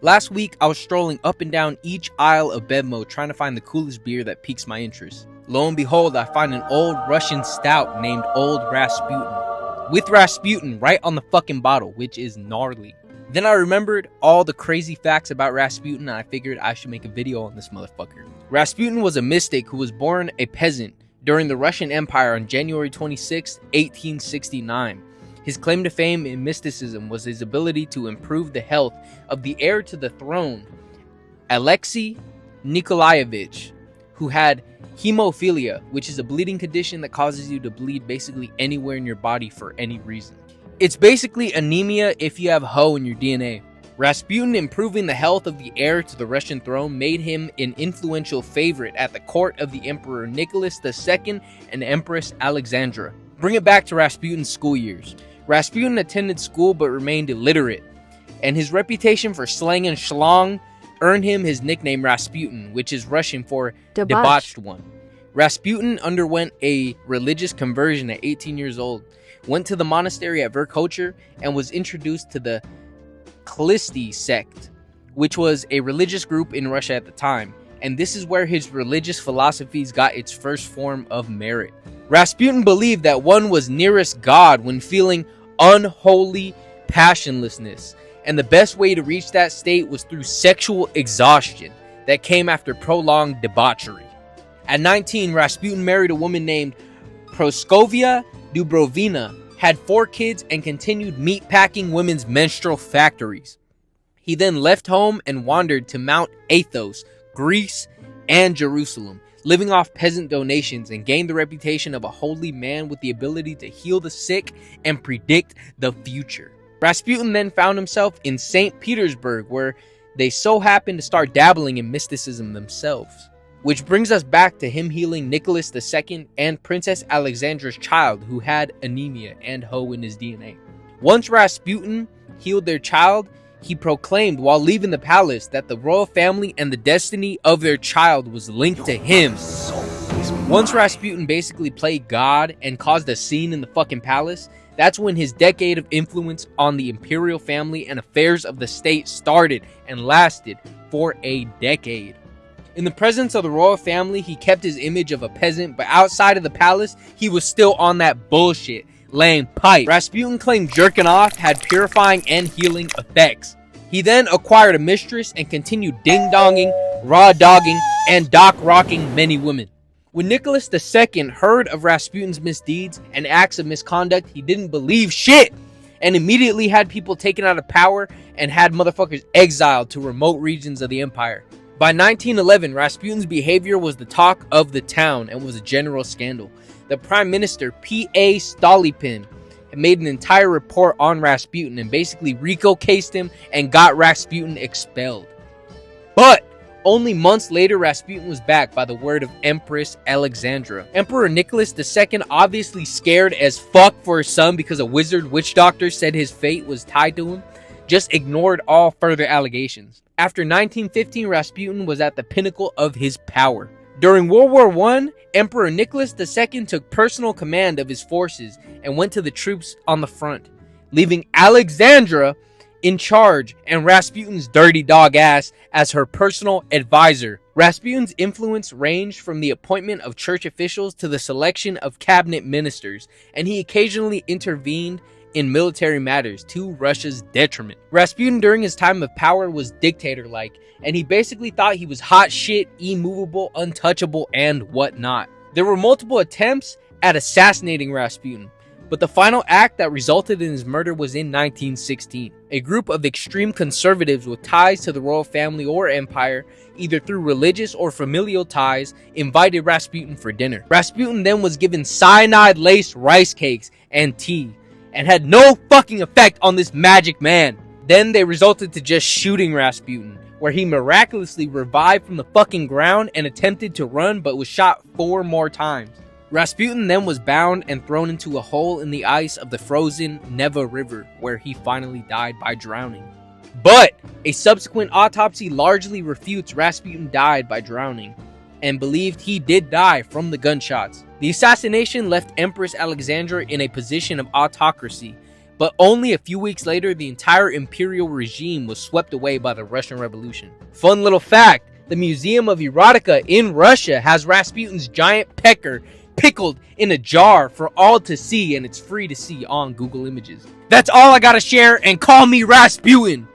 Last week, I was strolling up and down each aisle of Bevmo trying to find the coolest beer that piques my interest. Lo and behold, I find an old Russian stout named Old Rasputin, with Rasputin right on the fucking bottle, which is gnarly. Then I remembered all the crazy facts about Rasputin and I figured I should make a video on this motherfucker. Rasputin was a mystic who was born a peasant during the Russian Empire on January 26, 1869. His claim to fame in mysticism was his ability to improve the health of the heir to the throne, Alexei Nikolaevich, who had hemophilia, which is a bleeding condition that causes you to bleed basically anywhere in your body for any reason. It's basically anemia if you have Ho in your DNA. Rasputin improving the health of the heir to the Russian throne made him an influential favorite at the court of the Emperor Nicholas II and Empress Alexandra. Bring it back to Rasputin's school years. Rasputin attended school but remained illiterate, and his reputation for slang and schlong earned him his nickname Rasputin, which is Russian for debauched one. Rasputin underwent a religious conversion at 18 years old, went to the monastery at Verkhocher, and was introduced to the Khlisti sect, which was a religious group in Russia at the time, and this is where his religious philosophies got its first form of merit. Rasputin believed that one was nearest God when feeling unholy passionlessness, and the best way to reach that state was through sexual exhaustion that came after prolonged debauchery. At 19, Rasputin married a woman named Praskovia Dubrovina, had 4 kids, and continued meatpacking women's menstrual factories. He then left home and wandered to Mount Athos, Greece, and Jerusalem, living off peasant donations, and gained the reputation of a holy man with the ability to heal the sick and predict the future. Rasputin then found himself in St. Petersburg, where they so happened to start dabbling in mysticism themselves. Which brings us back to him healing Nicholas II and Princess Alexandra's child, who had anemia and Ho in his DNA. Once Rasputin healed their child, he proclaimed while leaving the palace that the royal family and the destiny of their child was linked to him. Once Rasputin basically played God and caused a scene in the fucking palace, that's when his decade of influence on the imperial family and affairs of the state started and lasted for a decade. In the presence of the royal family, he kept his image of a peasant, but outside of the palace, he was still on that bullshit, laying pipe. Rasputin claimed jerking off had purifying and healing effects. He then acquired a mistress and continued ding-donging, raw-dogging, and dock-rocking many women. When Nicholas II heard of Rasputin's misdeeds and acts of misconduct, he didn't believe shit and immediately had people taken out of power and had motherfuckers exiled to remote regions of the empire. By 1911, Rasputin's behavior was the talk of the town and was a general scandal. The Prime Minister, P.A. Stolypin, had made an entire report on Rasputin and basically Rico cased him and got Rasputin expelled. But only months later, Rasputin was back by the word of Empress Alexandra. Emperor Nicholas II, obviously scared as fuck for his son because a wizard witch doctor said his fate was tied to him, just ignored all further allegations. After 1915, Rasputin was at the pinnacle of his power. During World War I, Emperor Nicholas II took personal command of his forces and went to the troops on the front, leaving Alexandra in charge and Rasputin's dirty dog ass as her personal advisor. Rasputin's influence ranged from the appointment of church officials to the selection of cabinet ministers, and he occasionally intervened in military matters to Russia's detriment. Rasputin during his time of power was dictator-like, and he basically thought he was hot shit, immovable, untouchable, and whatnot. There were multiple attempts at assassinating Rasputin, but the final act that resulted in his murder was in 1916. A group of extreme conservatives with ties to the royal family or empire, either through religious or familial ties, invited Rasputin for dinner. Rasputin then was given cyanide-laced rice cakes and tea, and had no fucking effect on this magic man. Then they resulted to just shooting Rasputin, where he miraculously revived from the fucking ground and attempted to run but was shot 4 more times. Rasputin then was bound and thrown into a hole in the ice of the frozen Neva River, where he finally died by drowning. But a subsequent autopsy largely refutes Rasputin died by drowning, and believed he did die from the gunshots. The assassination left Empress Alexandra in a position of autocracy, But only a few weeks later, the entire imperial regime was swept away by the Russian Revolution. Fun little fact, the Museum of Erotica in Russia has Rasputin's giant pecker pickled in a jar for all to see, and it's free to see on Google Images. That's all I gotta share, and call me Rasputin!